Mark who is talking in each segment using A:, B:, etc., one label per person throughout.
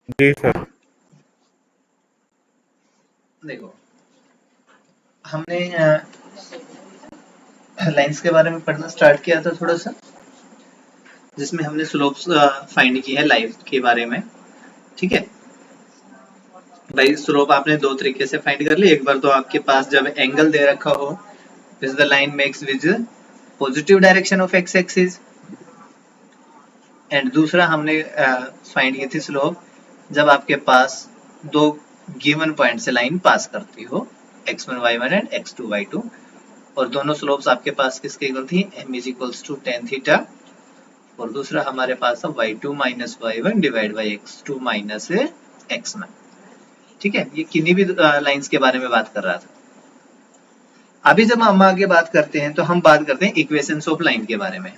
A: जी sir.
B: देखो, हमने lines के बारे में पढ़ना स्टार्ट किया था थोड़ा सा, जिसमें हमने स्लोप्स फाइंड की है लाइफ के बारे में। ठीक है भाई, स्लोप आपने दो तरीके से फाइंड कर ली। एक बार तो आपके पास जब एंगल दे रखा हो, this the line makes with positive direction of x axis, and दूसरा हमने फाइंड की थी स्लोप जब आपके पास दो गिवन पॉइंट से लाइन पास करती हो, x1 y1 and x2 y2, और दोनों स्लोप्स आपके पास किसके इक्वल थी, m is equals to tan theta, और दूसरा हमारे पास था y2 minus y1 divide by x2 minus x1। ठीक है, ये किन्हीं भी लाइंस के बारे में बात कर रहा था। अभी जब हम आगे बात करते हैं तो हम बात करते हैं इक्वेशंस ऑफ लाइन के बारे में।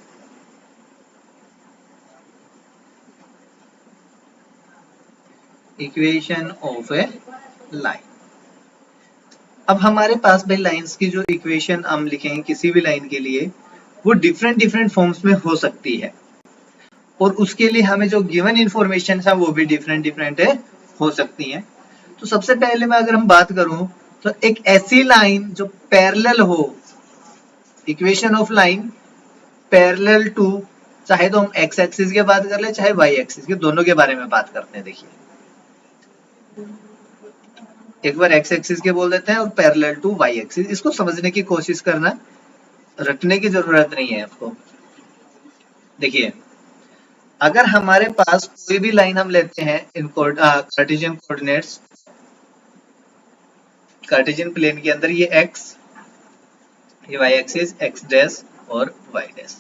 B: Equation of a line. अब हमारे पास भाई लाइंस की जो इक्वेशन हम लिखेंगे किसी भी लाइन के लिए, वो डिफरेंट डिफरेंट फॉर्म्स में हो सकती है, और उसके लिए हमें जो गिवन इंफॉर्मेशन है वो भी डिफरेंट डिफरेंट हो सकती है। तो सबसे पहले मैं अगर हम बात करूं तो एक ऐसी लाइन जो पैरेलल हो, equation of line parallel to, चाहे तो हम एक्स एक्सिस की बात कर ले चाहे वाई एक्सिस के, दोनों के बारे में बात करते हैं। देखिए, एक बार एक्स एक्सिस के बोल देते हैं और पैरेलल टू वाई एक्सिस, इसको समझने की कोशिश करना, रटने की जरूरत नहीं है आपको। देखिए, अगर हमारे पास कोई भी लाइन हम लेते हैं in Cartesian coordinates, Cartesian plane के अंदर, ये x, ये y एक्सिस, x डैश और y डैश,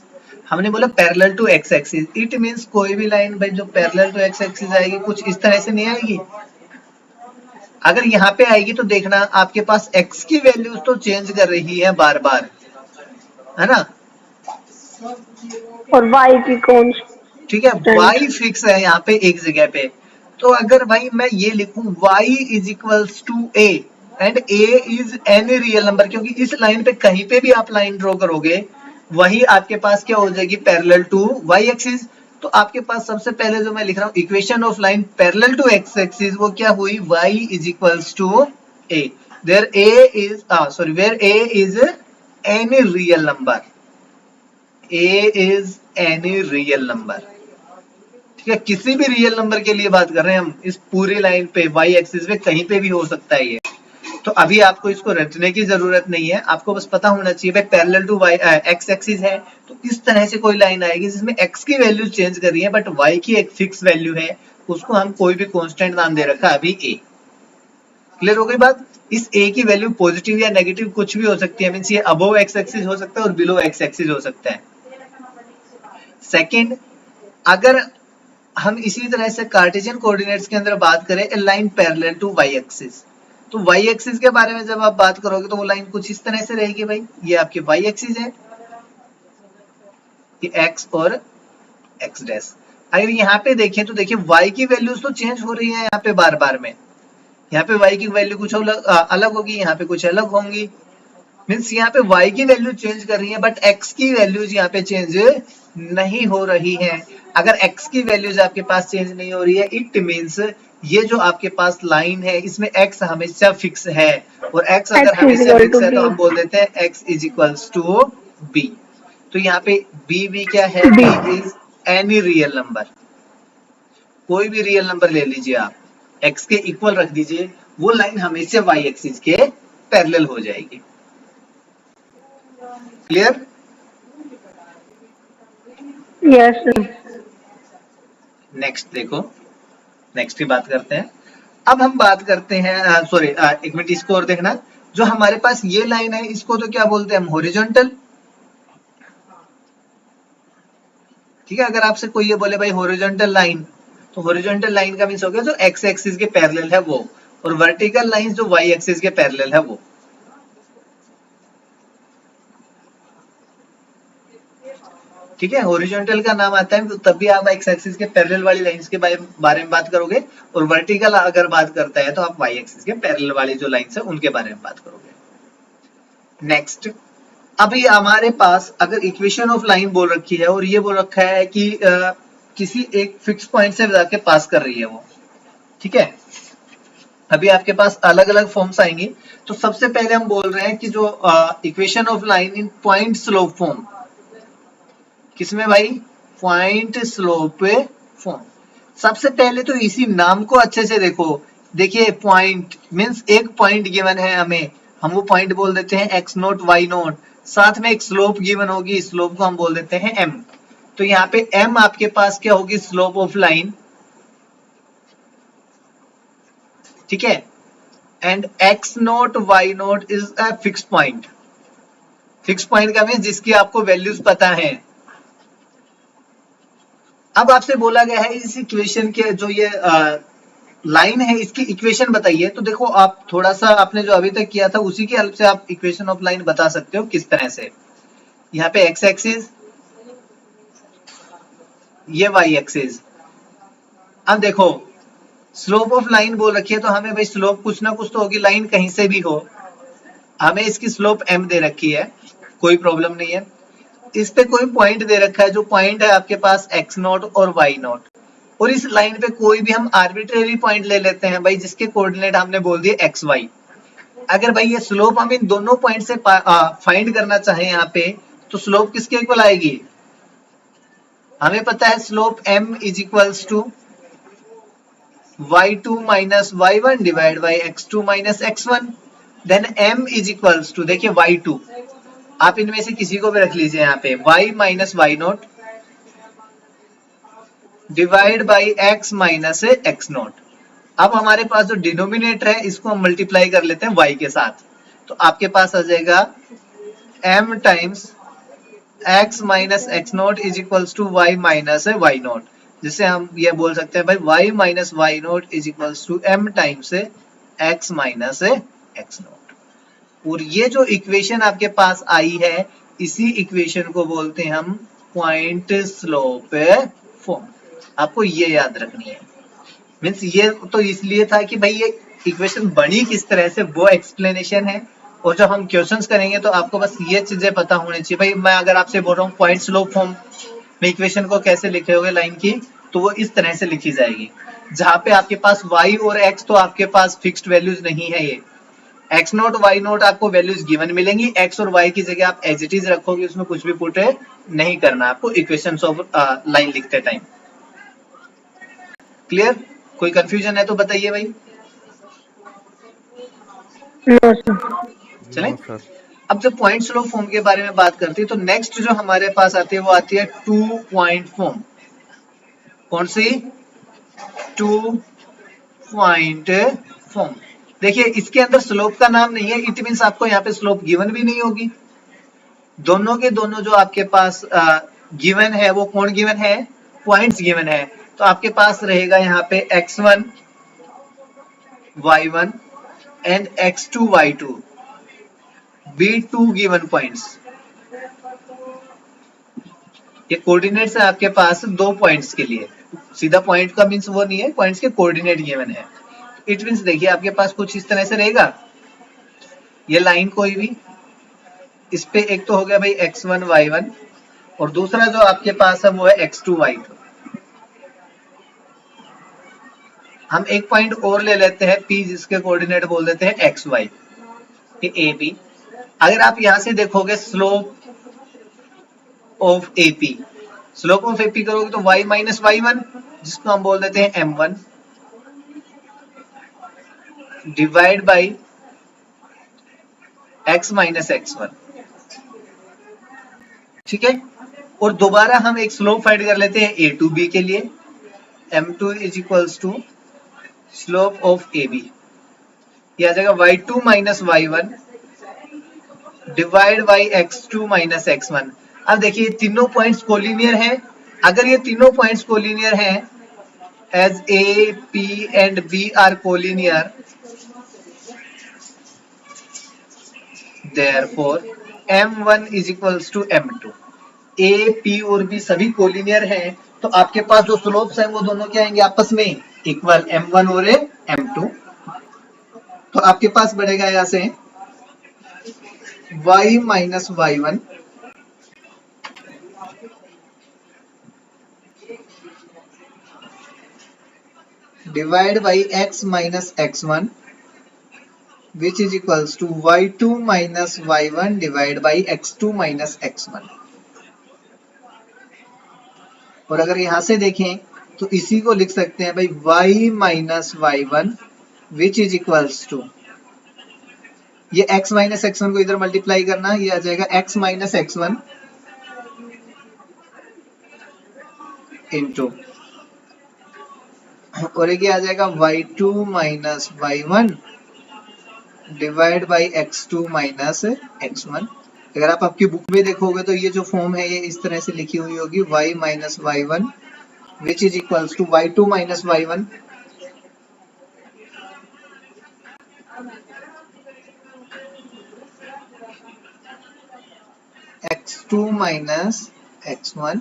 B: हमने बोला parallel to x axis, it means कोई भी लाइन भाई जो पैरेलल टू x एक्सिस आएगी कुछ इस तरह से नहीं आएगी। अगर यहाँ पे आएगी तो देखना आपके पास x की वैल्यूज तो चेंज कर रही है बार बार, है ना,
C: और y की कौन,
B: ठीक है, y फिक्स है यहाँ पे एक जगह पे। तो अगर भाई मैं ये लिखूं y is equals to a and a is any real number, क्योंकि इस लाइन पे कहीं पे भी आप लाइन ड्रॉ करोगे वही आपके पास क्या हो जाएगी, पैरेलल टू y एक्सिस। तो आपके पास सबसे पहले जो मैं लिख रहा हूँ equation of line parallel to x axis, वो क्या हुई, y is equals to a, there a is sorry where a is any real number, a is any real number. ठीक है, किसी भी रियल नंबर के लिए बात कर रहे हैं हम, इस पूरी लाइन पे y एक्सिस पे कहीं पे भी हो सकता है ये। तो अभी आपको इसको रटने की जरूरत नहीं है, आपको बस पता होना चाहिए भाई parallel to y x axis है तो इस तरह से कोई लाइन आएगी जिसमें x की वैल्यू चेंज कर रही है बट y की एक फिक्स वैल्यू है, उसको हम कोई भी कांस्टेंट नाम दे रखा है अभी a। क्लियर हो गई बात। इस a की वैल्यू पॉजिटिव या नेगेटिव कुछ भी हो सकती है, मींस ये अबव x एक्सिस हो सकता है और बिलो x एक्सिस हो सकता है। सेकंड, अगर हम इसी तरह से कार्टेशियन कोऑर्डिनेट्स के अंदर बात करें, a line parallel to y axis, तो y एक्सिस के बारे में जब आप बात करोगे तो वो लाइन कुछ इस तरह से रहेगी भाई, ये आपके y एक्सिस है, ये x और x डैश। अगर यहाँ पे देखें तो देखिए y की वैल्यूज तो चेंज हो रही है यहाँ पे बार बार में, यहाँ पे y की वैल्यू कुछ अलग होगी, यहाँ पे कुछ अलग होंगी, मीन्स यहाँ पे y की वैल्यू चेंज कर रही है बट x की वैल्यूज यहाँ पे चेंज नहीं हो रही है। अगर x की वैल्यूज आपके पास चेंज नहीं हो रही है, इट मींस ये जो आपके पास लाइन है इसमें x हमेशा फिक्स है, और x अगर
C: x
B: हमेशा
C: इक्वल
B: फिक्स
C: टू
B: है तो
C: b,
B: हम बोल देते हैं x is equals to b। तो यहाँ पे b क्या है,
C: b
B: b is any real number, कोई भी रियल नंबर ले लीजिए आप, x के इक्वल रख दीजिए, वो लाइन हमेशा y एक्सिस के पैरेलल हो जाएगी। क्लियर।
C: यस
B: नेक्स्ट देखो, नेक्स्ट की बात करते हैं। अब हम बात करते हैं, सॉरी एक मिनट, इसको और देखना, जो हमारे पास ये लाइन है इसको तो क्या बोलते हैं हम, हॉरिजॉन्टल। ठीक है, अगर आपसे कोई ये बोले भाई हॉरिजॉन्टल लाइन, तो हॉरिजॉन्टल लाइन का मींस हो गया जो एक्स एक्सिस के पैरेलल है वो, और वर्टिकल लाइन जो वाई एक्सिस के पैरेलल है वो। ठीक है, हॉरिजॉन्टल का नाम आता है तब भी आप एक्स एक्सिस के पैरेलल वाली लाइंस के बारे में बात करोगे, और वर्टिकल अगर बात करता है तो आप वाई एक्सिस के पैरेलल वाली जो लाइंस है उनके बारे में बात करोगे। नेक्स्ट, अभी हमारे पास अगर इक्वेशन ऑफ लाइन बोल रखी है और ये बोल रखा है कि किसी एक फिक्स पॉइंट से जाके पास कर रही है वो, ठीक है, अभी आपके पास अलग अलग फॉर्म्स आएंगी। तो सबसे पहले हम बोल रहे हैं कि जो equation of line in point slope form, किसमें भाई, पॉइंट स्लोप फॉर्म। सबसे पहले तो इसी नाम को अच्छे से देखो। देखिए पॉइंट मींस एक पॉइंट गिवन है हमें, हम वो पॉइंट बोल देते हैं x नोट y नोट, साथ में एक स्लोप गिवन होगी, स्लोप को हम बोल देते हैं m। तो यहाँ पे m आपके पास क्या होगी, स्लोप ऑफ लाइन, ठीक है, and x note y note is a fix point. Fix point का मीन जिसकी आपको वैल्यूज पता है। अब आपसे बोला गया है इस इक्वेशन के जो ये लाइन है इसकी इक्वेशन बताइए। तो देखो आप थोड़ा सा आपने जो अभी तक किया था उसी की हेल्प से आप इक्वेशन ऑफ लाइन बता सकते हो किस तरह से। यहाँ पे x एक्सिस, ये y एक्सिस। अब देखो स्लोप ऑफ लाइन बोल रखी है तो हमें भाई स्लोप कुछ ना कुछ तो होगी, लाइन कहीं से भी हो। हमें इसकी स्लोप m दे रखी है, कोई प्रॉब्लम नहीं है। इस पे कोई पॉइंट दे रखा है, जो पॉइंट है आपके पास x नोट और y नोट, और इस लाइन पे कोई भी हम आर्बिट्रेरी पॉइंट ले लेते हैं भाई जिसके कोऑर्डिनेट हमने बोल दिए एक्स वाई। अगर भाई ये स्लोप हम इन दोनों पॉइंट से फाइंड करना चाहें यहाँ पे, तो स्लोप किसके इक्वल आएगी, हमें पता है slope m is equals to y2 minus y1 divide by x2 minus x1। Then m is equals to, देखिए y2, आप इनमें से किसी को भी रख लीजिए यहाँ पे, y minus y note divide by x minus x note. अब हमारे पास जो डिनोमिनेटर है इसको हम मल्टीप्लाई कर लेते हैं y के साथ, तो आपके पास आ जाएगा m times x minus x nought is equals to y minus y nought, जिसे हम ये बोल सकते हैं भाई y minus y note is equals to m times x minus x nought. और ये जो इक्वेशन आपके पास आई है इसी इक्वेशन को बोलते हैं हम पॉइंट स्लोप फॉर्म। आपको ये याद रखनी है। मीन्स ये तो इसलिए था कि भाई ये इक्वेशन बनी किस तरह से वो एक्सप्लेनेशन है, और जब हम क्वेश्चंस करेंगे तो आपको बस ये चीजें पता होनी चाहिए। भाई मैं अगर आपसे बोल रहा हूँ पॉइंट स्लोप फॉर्म में इक्वेशन को कैसे लिखे होगे लाइन की, तो वो इस तरह से लिखी जाएगी, जहां पे आपके पास y और x तो आपके पास फिक्स्ड वैल्यूज नहीं है, ये x नोट y नोट आपको वैल्यूज गिवन मिलेंगी, x और y की जगह आप एज इट इज रखोगे, उसमें कुछ भी पुट नहीं करना आपको इक्वेशन ऑफ लाइन लिखते टाइम। क्लियर, कोई कंफ्यूजन है तो बताइए भाई।
C: No sir.
B: चलें,
A: नो सर।
B: अब जब पॉइंट स्लोप फॉर्म के बारे में बात करते हैं तो नेक्स्ट जो हमारे पास आती है वो आती है 2 पॉइंट फॉर्म। कौन सी, 2 पॉइंट फॉर्म। देखिए इसके अंदर स्लोप का नाम नहीं है, इट मींस आपको यहाँ पे स्लोप गिवन भी नहीं होगी। दोनों के दोनों जो आपके पास गिवन है वो कौन गिवन है, पॉइंट्स गिवन है। तो आपके पास रहेगा यहाँ पे x1 y1 and x2 y2 be 2 given points. ये कोऑर्डिनेट्स है आपके पास दो पॉइंट्स के लिए, सीधा पॉइंट का मींस वो नहीं है, पॉइंट्स के कोऑर्डिनेट गिवन है। इट मींस देखिए आपके पास कुछ इस तरह से रहेगा, ये लाइन कोई भी, इस पे एक तो हो गया भाई x1 y1 और दूसरा जो आपके पास है वो है x2 y2। हम एक पॉइंट और ले लेते हैं P जिसके कोऑर्डिनेट बोल देते हैं xy, ये AP। अगर आप यहां से देखोगे slope of AP, slope of AP करोगे तो y माइनस y1 जिसको हम बोल देते हैं m1 divide by x minus x1, ठीक है। और दोबारा हम एक स्लोप फाइंड कर लेते हैं A टू B के लिए, m2 is equals to slope of AB, ये आ जाएगा y2 minus y1 divide by x2 minus x1। अब देखिए तीनों पॉइंट्स कोलिनियर हैं, अगर ये तीनों पॉइंट्स कोलिनियर हैं, as A, P and B are collinear, therefore m1 is equals to m2। A, P और B सभी कोलिनियर हैं, तो आपके पास जो स्लोप्स हैं वो दोनों क्या आएंगे आपस में इक्वल, m1 और m2। तो आपके पास बढ़ेगा यहां से y minus y1 divide by x minus x1 which is equals to y2 minus y1 divide by x2 minus x1। और अगर यहां से देखें तो इसी को लिख सकते हैं भाई y minus y1 which is equals to, ये x माइनस x1 को इधर मल्टीप्लाई करना, ये आ जाएगा x माइनस x1 इंटू, और एक ये आ जाएगा y2 minus y1 divide by x2 minus x1। अगर आप आपकी बुक में देखोगे तो ये जो फॉर्म है ये इस तरह से लिखी हुई होगी y minus y1 which is equals to y2 minus y1 x2 minus x1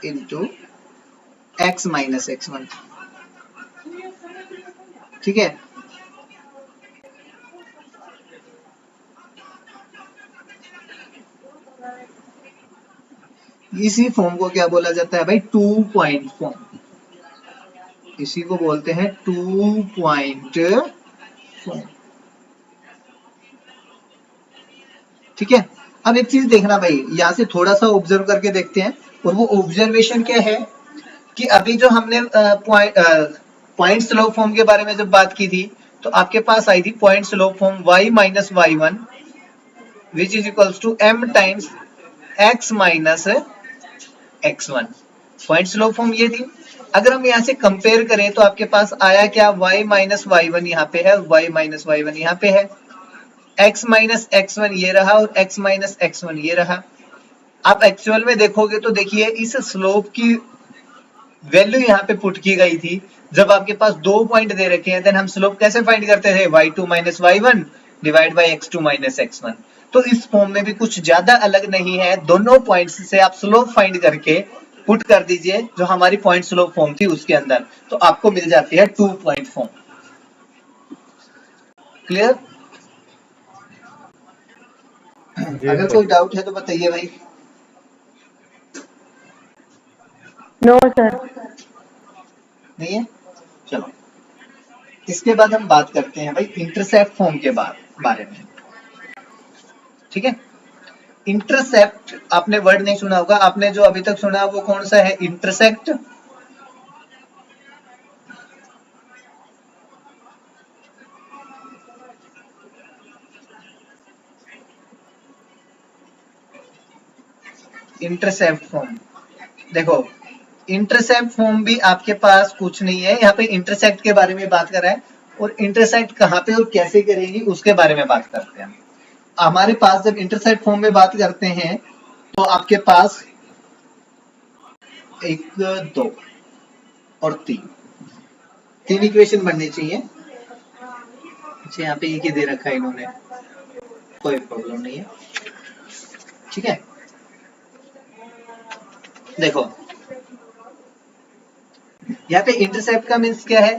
B: into x minus x1। ठीक है, इसी फॉर्म को क्या बोला जाता है भाई, 2 पॉइंट फॉर्म। इसी को बोलते हैं 2 पॉइंट फॉर्म। ठीक है, अब एक चीज देखना भाई, यहां से थोड़ा सा ऑब्जर्व करके देखते हैं, और वो ऑब्जर्वेशन क्या है कि अभी जो हमने पॉइंट स्लोप फॉर्म के बारे में जब बात की थी तो आपके पास आई थी point slope form y minus y1 which is equals to m times x minus x1। Point slope form ये थी। अगर हम यहाँ से कंपेयर करें तो आपके पास आया क्या, y माइनस y1 यहाँ पे है, y माइनस y1 यहाँ पे है, x माइनस x1 ये रहा और x माइनस x1 ये रहा। आप एक्चुअल में देखोगे तो देखिए इस स्लोप की वैल्यू यहाँ पे पुट की गई थी जब आपके पास 2 पॉइंट दे रखे हैं, देन हम स्लोप कैसे फाइंड करते थे, y2 minus y1 divide by x2 minus x1। तो इस फॉर्म में भी कुछ ज्यादा अलग नहीं है, दोनों पॉइंट्स से आप स्लोप फाइंड करके पुट कर दीजिए जो हमारी पॉइंट स्लोप फॉर्म थी उसके अंदर, तो आपको मिल जाती है 2 पॉइंट फॉर्म। क्लियर? अगर कोई डाउट है तो बताइए भाई।
C: No sir.
B: नहीं है, चलो इसके बाद हम बात करते हैं भाई इंटरसेप्ट फॉर्म के बारे में। ठीक है, इंटरसेप्ट आपने वर्ड नहीं सुना होगा, आपने जो अभी तक सुना वो कौन सा है, इंटरसेक्ट। इंटरसेप्ट फॉर्म, देखो इंटरसेप्ट फॉर्म भी आपके पास कुछ नहीं है, यहाँ पे इंटरसेक्ट के बारे में बात कर रहा है, और इंटरसेक्ट कहाँ पे और कैसे करेंगे उसके बारे में बात करते हैं। हमारे पास जब इंटरसेप्ट फॉर्म में बात करते हैं तो आपके पास 1 2 और 3 इक्वेशन बननी चाहिए। अच्छा यहाँ पे एक ही दे रखा है इन्होंने, कोई प्रॉब्लम नहीं है। ठीक है, देखो यहाँ पे इंटरसेप्ट का मीन्स क्या है,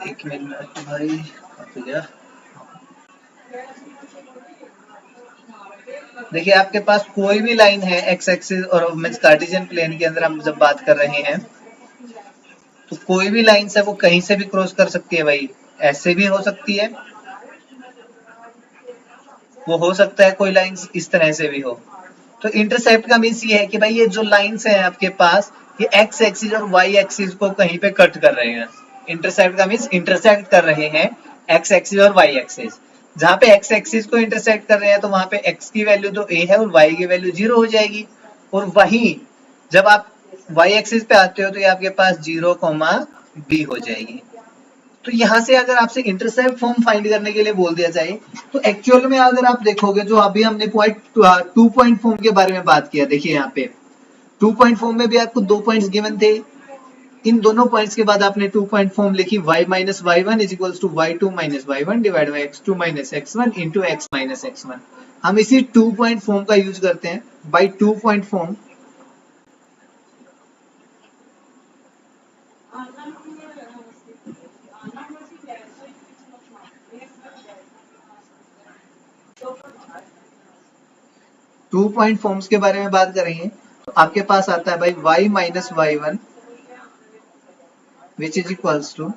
B: एक मिनट भाई गया। देखिए आपके पास कोई भी लाइन है एक्स एक्सिस और मीन्स कार्टेशियन प्लेन के अंदर हम जब बात कर रहे हैं तो कोई भी लाइन से वो कहीं से भी क्रॉस कर सकती है भाई, ऐसे भी हो सकती है, वो हो सकता है कोई लाइन इस तरह से भी हो। तो इंटरसेप्ट का मीन्स ये है कि भाई ये जो लाइंस हैं आपके पास ये एक्स एक्सिस और वाई एक्सिस को कहीं पे कट कर रहे हैं। इंटरसेप्ट का मीन्स इंटरसेक्ट कर रहे हैं एक्स एक्सिस और वाई एक्सिस। जहां पे एक्स एक्सिस को इंटरसेक्ट कर रहे हैं तो वहां पे एक्स की वैल्यू तो ए है और वाई की वैल्यू 0 हो जाएगी, और वहीं जब आप वाई एक्सिस पे आते हो तो ये आपके पास 0, बी हो जाएगी। तो यहाँ से अगर आपसे इंटरसेप्ट फॉर्म फाइंड करने के लिए बोल दिया जाए तो एक्चुअल में अगर आप देखोगे जो अभी हमने पॉइंट 2 पॉइंट फॉर्म के बारे में बात किया, देखिए यहाँ पे 2 पॉइंट फॉर्म में भी आपको 2 पॉइंट्स गिवन थे, इन दोनों पॉइंट्स के बाद आपने 2 पॉइंट फॉर्म लिखी y minus y1 is equals to y2 minus y1 divide by x2 minus x1 into x minus x1। हम इसी 2 पॉइंट फॉर्म का यूज करते हैं by 2 point form. Two point forms के बारे में बात करेंगे तो आपके पास आता है भाई y minus y1 which is equals to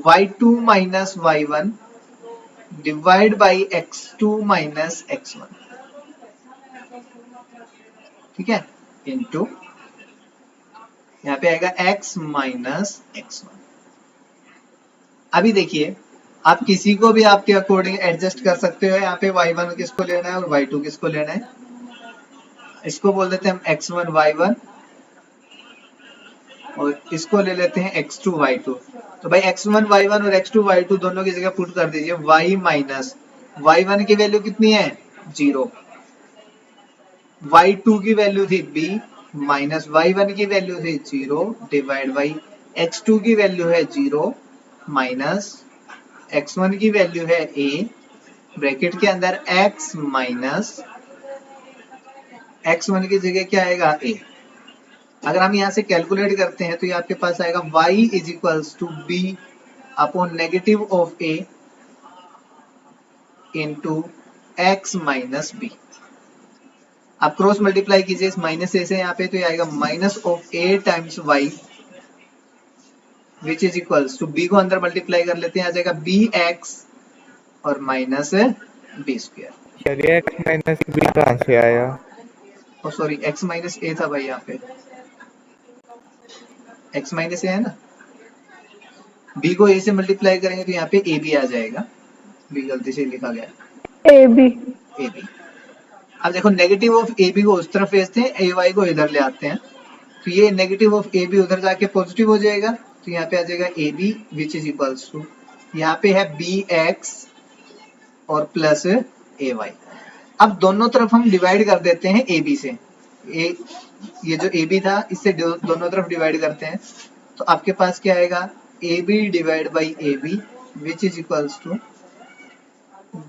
B: y2 minus y1 divide by x2 minus x1, ठीक है, इनटू यहाँ पे आएगा x माइनस x1। अभी देखिए आप किसी को भी आपके अकॉर्डिंग एडजस्ट कर सकते हो। यहाँ पे y1 किसको लेना है और y2 किसको लेना है। इसको बोल देते हैं हम x1 y1 और इसको ले लेते हैं x2 y2। तो भाई x1 y1 और x2 y2 दोनों की जगह पुट कर दीजिए y माइनस y1 की वैल्यू कितनी है 0, y2 की वैल्यू थी b माइनस y1 की वैल्यू थी 0 डिवाइड बाई x2 की वैल्यू है 0 माइनस x1 की वैल्यू है a ब्रैकेट के अंदर x माइनस x1 की जगह क्या आएगा a। अगर हम यहाँ से कैलकुलेट करते हैं तो ये आपके पास आएगा y is equals to b upon negative of a into x minus b। आप क्रॉस मल्टीप्लाई कीजिए इस माइनस ए से यहाँ पे, तो ये आएगा minus of a times y which is equals to b को अंदर मल्टीप्लाई कर लेते हैं, आ जाएगा bx और माइनस b स्क्वायर।
A: सर ये x माइनस b कहाँ से आया?
B: ओ सॉरी x माइनस a था भाई, यहाँ पे x माइनस a है ना, b को a से मल्टीप्लाई करेंगे तो यहाँ पे ab आ जाएगा, b गलती से लिखा गया
C: AB।
B: ab। अब देखो नेगेटिव ऑफ ab को उस तरफ भेजते हैं, ay को इधर ले आते हैं, तो ये नेगेटिव ऑफ ab उधर जाके पॉजिटिव हो जाएगा, तो यहाँ पे आ जाएगा ab which is equals to यहाँ पे है bx और प्लस ay। अब दोनों तरफ हम डिवाइड कर देते हैं ab से, ये जो ab था इससे दोनों तरफ डिवाइड करते हैं, तो आपके पास क्या आएगा ab divide by ab which is equals to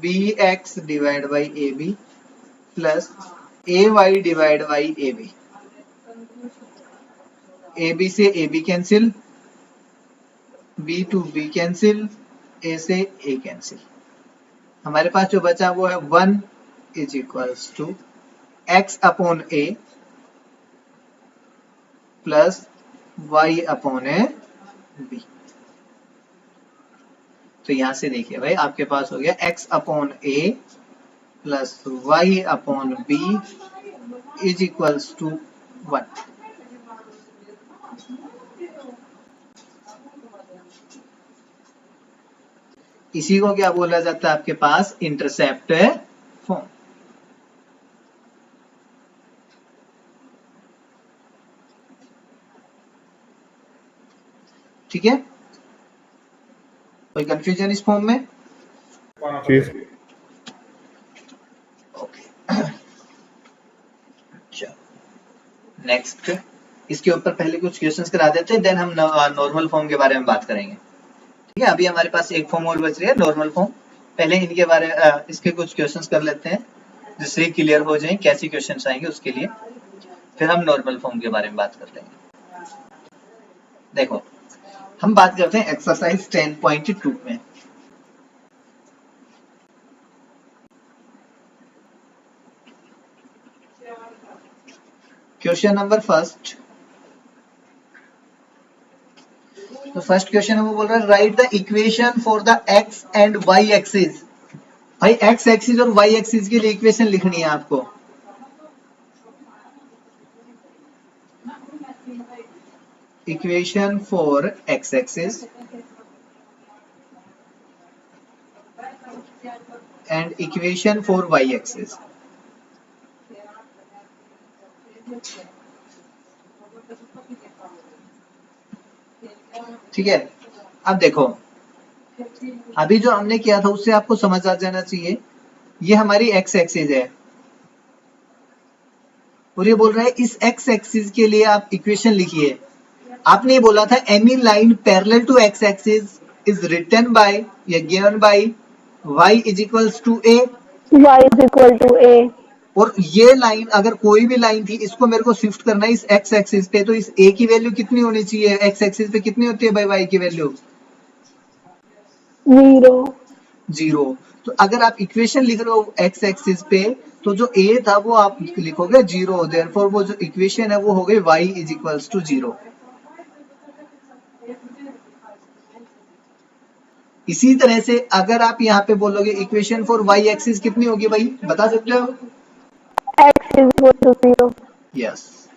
B: bx divide by ab plus ay divide by ab। ab से ab cancel, b to b cancel, a से a कैंसिल, हमारे पास जो बचा वो है 1 is equals to x upon a plus y upon b। तो यहां से देखिए भाई आपके पास हो गया x upon a plus y upon b is equals to 1। इसी को क्या बोला जाता है आपके पास इंटरसेप्ट फॉर्म। ठीक है, कोई कंफ्यूजन इस फॉर्म में?
A: चीज
B: नेक्स्ट इसके ऊपर पहले कुछ क्वेश्चंस करा देते हैं, देन हम नॉर्मल फॉर्म के बारे में बात करेंगे। ठीक है, अभी हमारे पास एक फॉर्म और बच रही है नॉर्मल फॉर्म, पहले इनके बारे इसके कुछ क्वेश्चंस कर लेते हैं जिससे क्लियर हो जाए कैसे क्वेश्चंस आएंगे उसके लिए, फिर हम नॉर्मल फॉर्म के बारे में बात कर लेंगे। देखो हम बात करते हैं एक्सरसाइज 10.2 में। क्वेश्चन नंबर फर्स्ट, तो फर्स्ट क्वेश्चन है वो बोल रहा है write the equation for the X and Y axis. भाई एक्स एक्सिस और वाई एक्सिस के लिए इक्वेशन लिखनी है आपको। Equation for X axis and equation for Y axis. ठीक है, अब देखो अभी जो हमने किया था उससे आपको समझ आ जाना चाहिए, ये हमारी एक्स एक्सिस है और ये बोल रहा है इस एक्स एक्सिस के लिए आप इक्वेशन लिखिए। आपने ये बोला था any line parallel to X axis is written by या given by y is equals to a,
C: y is equal to a।
B: और ये लाइन अगर कोई भी लाइन थी इसको मेरे को शिफ्ट करना है इस एक्स एक्सिस पे, तो इस a की वैल्यू कितनी होनी चाहिए, एक्स एक्सिस पे कितनी होती है भाई y की वैल्यू 0। तो अगर आप इक्वेशन लिख रहे हो एक्स एक्सिस पे तो जो a था वो आप लिखोगे 0, देयरफॉर वो जो इक्वेशन है वो हो गई y इज इक्वल्स टू 0। इसी तरह से अगर आप यहाँ पे बोलोगे इक्वेशन फॉर वाई एक्सिस कितनी होगी भाई, बता सकते हो?
C: x is equal to 0.
B: Yes,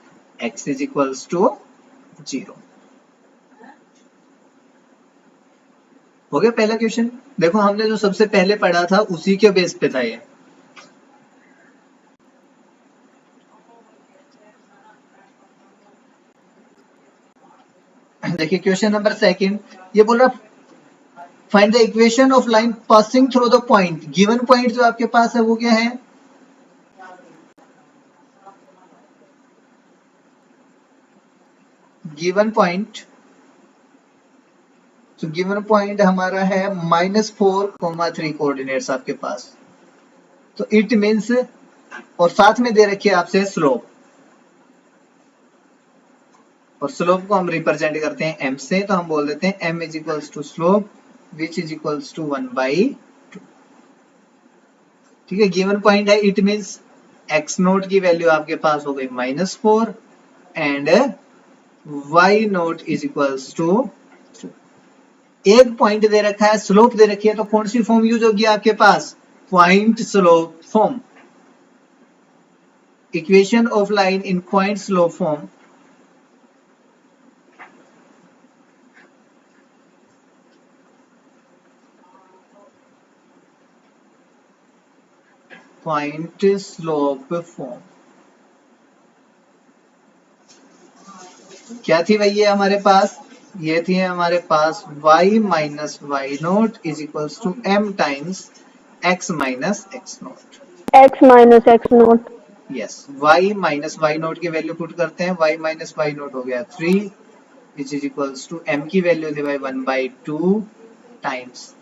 B: x is equals to 0। हो गया पहला क्वेश्चन। देखो हमने जो सबसे पहले पढ़ा था उसी के बेस पे था ये। देखिए क्वेश्चन नंबर सेकंड, ये बोल रहा find the equation of line passing through the point. Given point जो आपके पास है वो क्या है? गिवन पॉइंट, तो गिवन पॉइंट हमारा है -4,3 कोऑर्डिनेट्स आपके पास। तो इट मींस, और साथ में दे रखी है आपसे स्लोप, और स्लोप को हम रिप्रेजेंट करते हैं m से, तो हम बोल देते हैं m is equals to slope which is equals to 1/2। ठीक है, गिवन पॉइंट है, इट मींस x नोट की वैल्यू आपके पास हो गई -4 and y note is equals to, एक पॉइंट दे रखा है, स्लोप दे रखी है, तो कौन सी फॉर्म यूज होगी आपके पास? Point slope form. Equation of line in point slope form. Point slope form क्या थी भाई? ये हमारे पास, ये थी हमारे पास y minus Y naught is equals to m times x minus x naught.
C: x minus x naught.
B: Yes, y minus Y naught की वैल्यू पुट करते हैं, y माइनस वाई नोट हो गया 3 which is equals to m की value थी भाई 1/2 times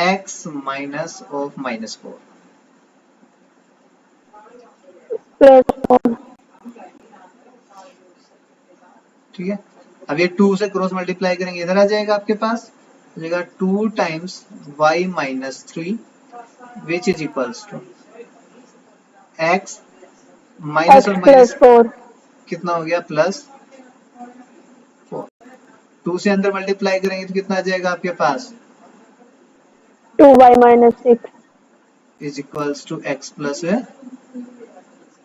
B: x minus of -4।
C: Plus 4.
B: ठीक है, अब ये 2 से क्रॉस मल्टीप्लाई करेंगे, इधर आ जाएगा आपके पास, हो जाएगा 2 times y minus 3 which is equals to x minus
C: X
B: और
C: plus
B: माइनस
C: 4.
B: कितना हो गया? +4। 2 से अंदर मल्टीप्लाई करेंगे तो कितना आ जाएगा आपके पास?
C: 2y minus 6.
B: Is equals to x plus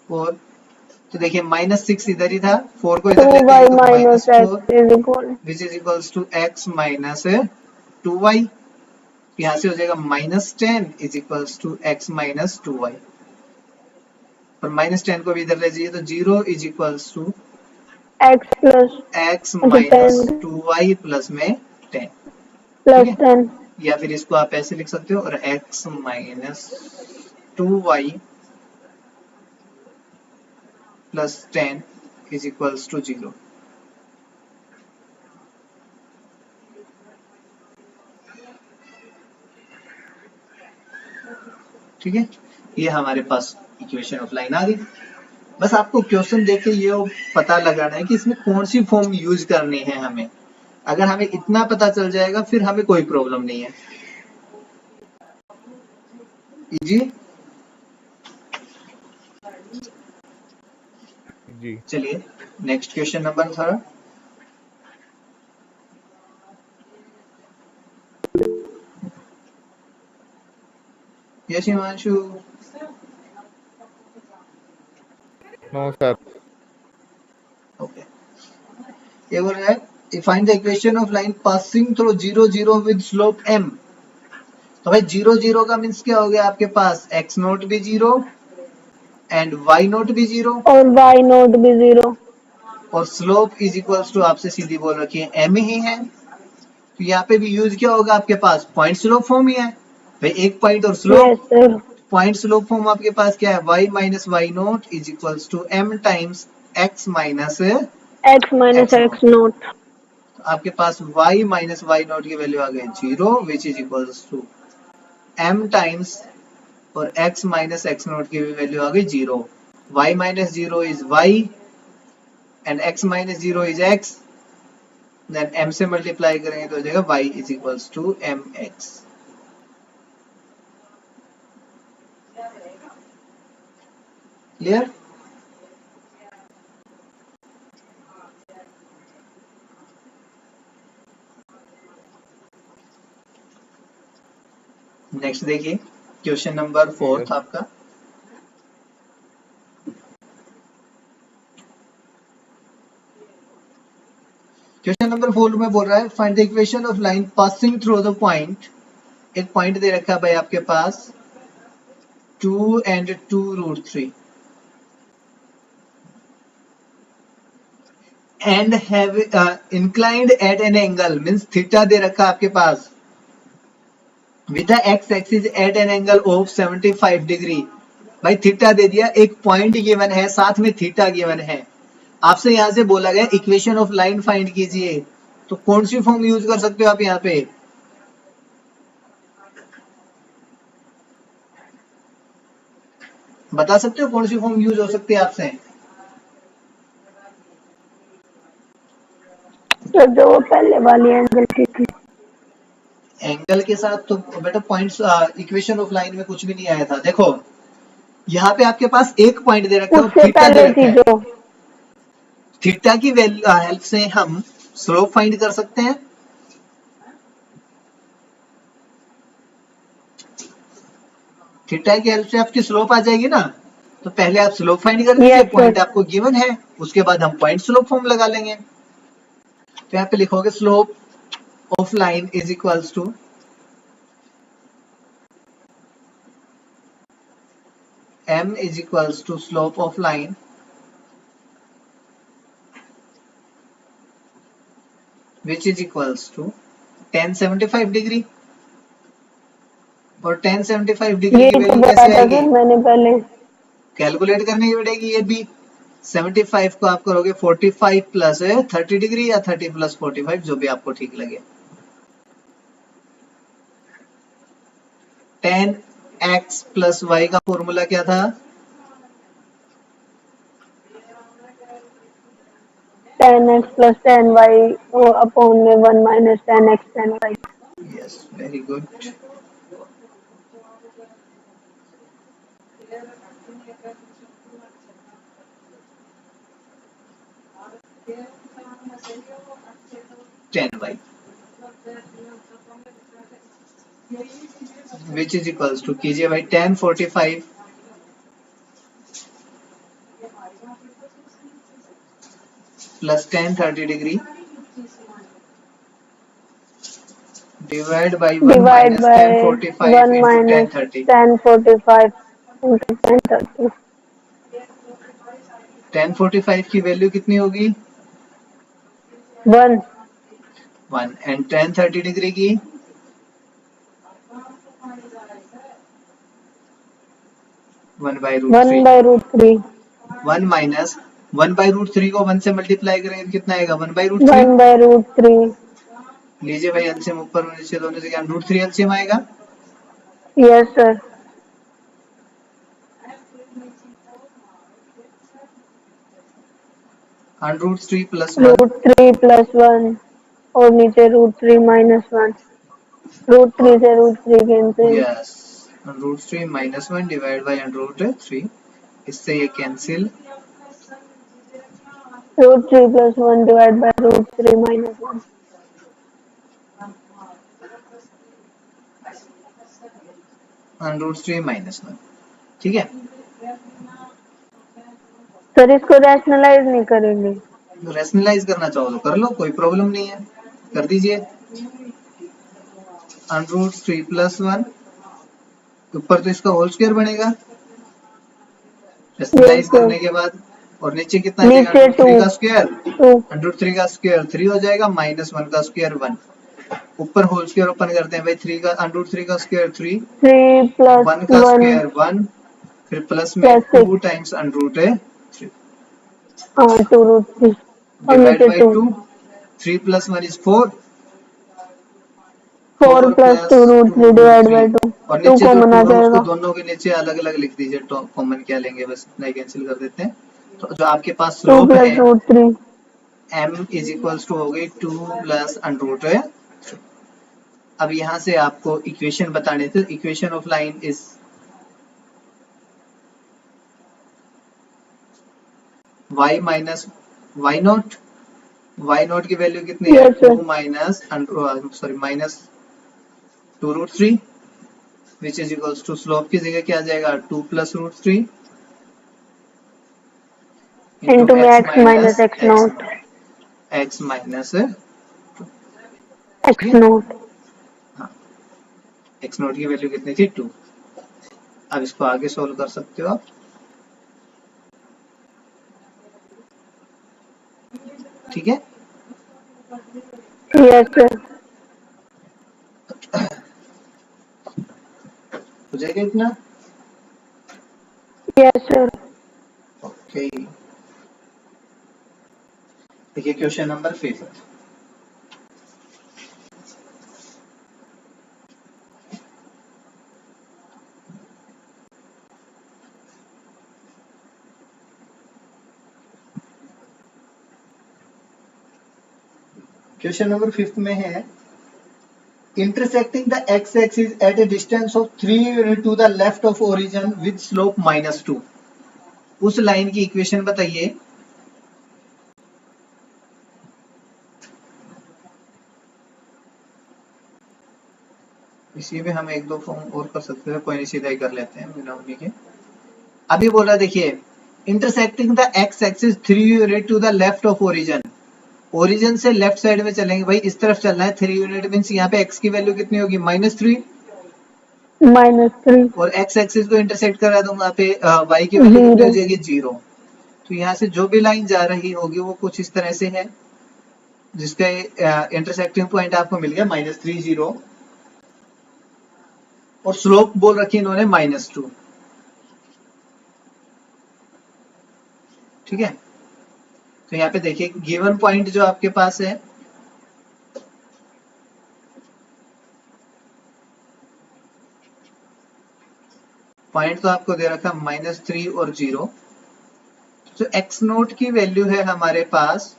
B: 4। तो देखिए -6 इधर ही था, 4 को इधर लेते
C: 2y
B: हैं तो
C: minus
B: -4
C: x is equal.
B: Which is equals to x minus 2y। यहाँ से हो जाएगा -10 is equals to x minus 2y, और -10 को भी इधर ले जाइए तो 0 is equals to
C: X plus
B: x
C: अच्छा
B: माइनस
C: 10
B: 2y प्लस में 10। ठीक
C: plus
B: है,
C: 10.
B: या फिर इसको आप ऐसे लिख सकते हो, और x minus 2y plus 10 is equals to 0। ठीक है, ये हमारे पास इक्वेशन ऑफ लाइन आ गई। बस आपको क्वेश्चन देख के ये पता लगाना है कि इसमें कौन सी फॉर्म यूज करनी है हमें। अगर हमें इतना पता चल जाएगा फिर हमें कोई प्रॉब्लम नहीं है। जी
A: जी।
B: चलिए next question number 3। Yes Himanshu.
A: No sir.
B: Okay, ये बोल रहा है find the equation of line passing through 0 0 with slope m। तो भाई 0 0 का मींस क्या हो गया आपके पास? x नोट भी 0 एंड y नोट भी 0
C: और y naught भी 0.
B: और स्लोप इज इक्वल्स टू आपसे सीधी बोल रखी है m ही है। तो यहाँ पे भी यूज क्या होगा आपके पास? पॉइंट स्लोप फॉर्म ही है भाई, एक पॉइंट और slope.
C: Yes sir.
B: Point slope form आपके पास क्या है? y minus Y naught is equals to m times x minus
C: X minus
B: x naught.
C: x naught.
B: तो आपके पास y माइनस वाई नोट की वैल्यू आ गई 0 which is equals to m times, और x माइनस x नोट की भी value आ गई 0। y minus 0 is y and x minus 0 is x, then m से मल्टीप्लाई करेंगे तो हो जाएगा y is equals to mx। Clear? Next देखिए क्वेश्चन नंबर 4 आपका। क्वेश्चन नंबर 4 में बोल रहा है find the equation of line passing through the point. एक पॉइंट दे रखा है भाई आपके पास 2 and 2√3 and have inclined at an angle means theta दे रखा है आपके पास with the x axis at an angle of 75 degree. भाई थीटा दे दिया, एक पॉइंट गिवन है, साथ में थीटा गिवन है। आपसे यहां से बोला गया इक्वेशन ऑफ लाइन फाइंड कीजिए, तो कौन सी फॉर्म यूज कर सकते हो आप यहाँ पे? बता सकते हो कौन सी फॉर्म यूज हो सकती है आपसे?
C: तो जो वो पहले वाली एंगल की थी।
B: एंगल के साथ तो बेटा पॉइंट्स इक्वेशन ऑफ लाइन में कुछ भी नहीं आया था। देखो यहाँ पे आपके पास एक पॉइंट दे रखा है,
C: उससे
B: थीटा दे
C: पहले
B: रखा
C: थी
B: है।
C: जो
B: थीटा की हेल्प से हम स्लोप फाइंड कर सकते हैं। थीटा की हेल्प से आपकी स्लोप आ जाएगी ना, तो पहले आप स्लोप फाइंड कर लीजिए।
C: Yes,
B: point
C: sir.
B: आपको गिवन है, उसके बाद हम पॉइंट स्लोप फॉर्म लगा लेंगे। तो यहाँ पे लिखोगे slope of line is equals to m is equals to slope of line which is equals to tan 75 degree. और tan 75 डिग्री
C: ये
B: की
C: तो
B: वैल्यू
C: बताया
B: कैसे
C: था
B: आएगी?
C: सर मैंने पहले।
B: कैलकुलेट करने की पड़ेगी। ये भी 75 को आप करोगे 45 प्लस 30 डिग्री या 30 प्लस 45, जो भी आपको ठीक लगे। tan x प्लस y का फॉर्मूला क्या था?
C: tan x plus tan y upon में 1 minus tan x tan y।
B: Yes, very good. tan y which is equals to कीजिए भाई tan 45 plus tan 30 degree divide by 1
C: divide
B: minus tan
C: by
B: 45
C: 1
B: into tan
C: minus
B: 30।
C: tan 45 into tan 30।
B: tan 45 की value कितनी होगी?
C: 1
B: 1 and tan 30 degree की 1 by root
C: 1
B: 3।
C: by root 3।
B: 1 minus 1 by root 3 को 1 से multiply करेंगे तो कितना आएगा? 1 बाई रूट 3।
C: 1 by root 3।
B: लीजिए भाई एलसीएम, ऊपर और नीचे दोनों से रूट 3 एलसीएम आएगा।
C: Yes sir.
B: Root 3 plus 1।
C: Root 3 plus 1 और नीचे रूट 3 minus 1। रूट 3 से root 3 cancel.
B: Yes, root 3 minus 1 divide by root 3, इससे ये cancel.
C: Root 3 plus 1 divided by root 3 minus 1।
B: Root 3 minus 1, ठीक है।
C: सर इसको रैशनलाइज नहीं करेंगे?
B: रैशनलाइज करना चाहो तो कर लो, कोई प्रॉब्लम नहीं है, कर दीजिए। रूट 3 प्लस 1 ऊपर तो इसका होल स्क्वायर बनेगा रैशनलाइज करने के बाद, और नीचे कितना आ जाएगा?
C: नीचे
B: रूट 3 का स्क्वायर।
C: 2।
B: रूट 3 का स्क्वायर 3 हो जाएगा, माइनस 1 का स्क्वायर 1। ऊपर होल स्क्वायर ओपन करते हैं भाई, 3 का रूट 3 का स्क्वायर 3,
C: 3 plus
B: 1 का
C: 1
B: स्क्वायर 1, फिर प्लस में
C: plus 6।
B: 2 टाइम्स रूट 3
C: हाँ 2 रूट 3 और
B: डिवाइड
C: नीचे
B: by
C: 2।
B: 2। 3 plus 1 is 4,
C: 4 plus 2 root 3
B: root
C: divide
B: 3।
C: By 2।
B: और
C: 2
B: नीचे जो
C: कॉमन
B: 2
C: आ
B: है उसको
C: जाएगा।
B: दोनों के नीचे अलग अलग लिख दीजिए, कॉमन क्या लेंगे, बस इतना ही कैंसिल कर देते हैं। तो जो आपके पास
C: 2
B: स्लोप
C: plus
B: है
C: root 3।
B: m is equals to हो गई 2 प्लस रूट 3। अब यहाँ से आपको इक्वेशन बताने थे। Equation of line is y minus y naught. y naught की वैल्यू कितनी है?
C: यस
B: 2
C: सर।
B: Minus sorry minus 2 root 3 which is equals to slope की जगह क्या आ जाएगा 2 plus root 3
C: into
B: x
C: x minus x naught.
B: x minus
C: X naught.
B: हाँ x नोट की वैल्यू कितनी थी 2। अब इसको आगे सोल्व कर सकते हो आप, ठीक है।
C: Yes sir.
B: हो जाएगा इतना,
C: Yes sir.
B: ओके। देखिए क्वेश्चन नंबर 5। क्वेश्चन नंबर 5 में है intersecting the x-axis at a distance of 3 unit to the left of origin with slope -2। उस लाइन की इक्वेशन बताइए। इसी में हम एक दो फॉर्म और कर सकते हैं, कोई नहीं सीधा ही कर लेते हैं बिना उन्हीं के। अभी बोला देखिए intersecting the x axis 3 unit to the left of origin, origin से लेफ्ट साइड में चलेंगे भाई, इस तरफ चलना है 3 यूनिट मींस यहाँ पे x की वैल्यू कितनी होगी -3
C: -3
B: और x एक्सिस को इंटरसेक्ट करा दूंगा पे y की वैल्यू कितनी हो जाएगी 0। तो यहाँ से जो भी लाइन जा रही होगी वो कुछ इस तरह से है, जिसका इंटरसेक्टिंग पॉइंट आपको मिल गया -3 0 और स्लोप बोल रखी इन्होंने -2, ठीक है। तो यहाँ पे देखिए गिवन पॉइंट जो आपके पास है पॉइंट तो आपको दे रखा -3 और 0। तो x नोट की वैल्यू है हमारे पास,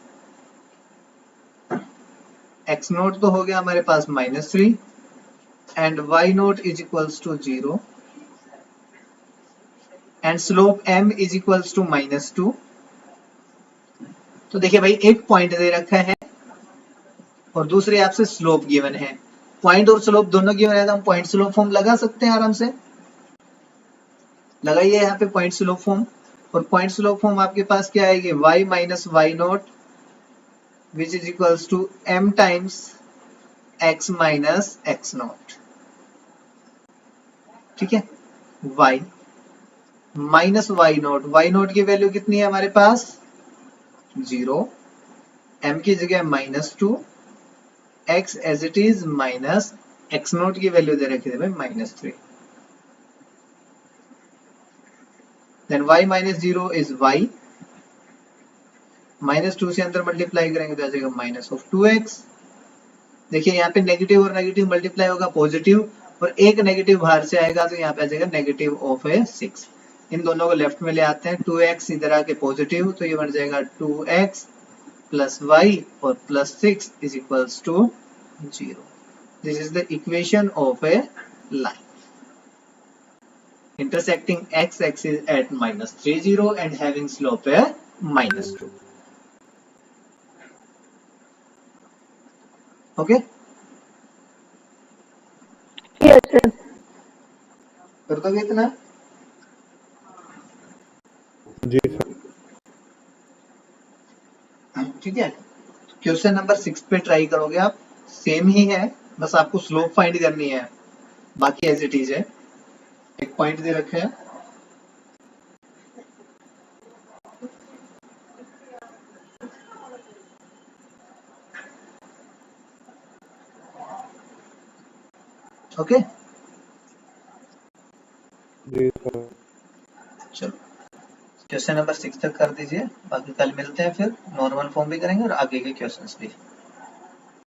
B: x नोट तो हो गया हमारे पास -3 and y note is equals to 0 and slope m is equals to -2। तो देखिए भाई एक पॉइंट दे रखा है और दूसरे आपसे स्लोप गिवन है, पॉइंट और स्लोप दोनों गिवन है तो हम पॉइंट स्लोप फॉर्म लगा सकते हैं आराम से। लगाइए यहाँ पे पॉइंट स्लोप फॉर्म, और पॉइंट स्लोप फॉर्म आपके पास क्या आएगी y minus Y naught which is equals to m times x minus x naught, ठीक है। y माइनस वाई नोट की वैल्यू कितनी है हमारे पास 0, m की जगह -2, x as it is minus x note की वैल्यू दे रखी है भाई -3, then y minus 0 is y, -2 से अंदर मल्टीप्लाई करेंगे तो आ जाएगा -2x। देखिए यहाँ पे नेगेटिव और नेगेटिव मल्टीप्लाई होगा पॉजिटिव, और एक नेगेटिव बाहर से आएगा तो यहाँ पे आ जाएगा -6। इन दोनों को लेफ्ट में ले आते हैं, 2x इधर आके पॉजिटिव तो ये बन जाएगा 2x प्लस y और +6 is equals to 0। This is the equation of a line intersecting x axis at -3 0 and having slope -2। Okay
C: Yes sir.
B: कर दोगे इतना,
A: जी सर।
B: ठीक है। क्वेश्चन नंबर 6 पे ट्राई करोगे आप, सेम ही है, बस आपको स्लोप फाइंड करनी है, बाकी एज इट इज है। एक पॉइंट दे रखे हैं, ओके
A: जी सर।
B: चलो क्वेश्चन नंबर 6 तक कर दीजिए, बाकी कल मिलते हैं, फिर नॉर्मल फॉर्म भी करेंगे और आगे के क्वेश्चंस भी।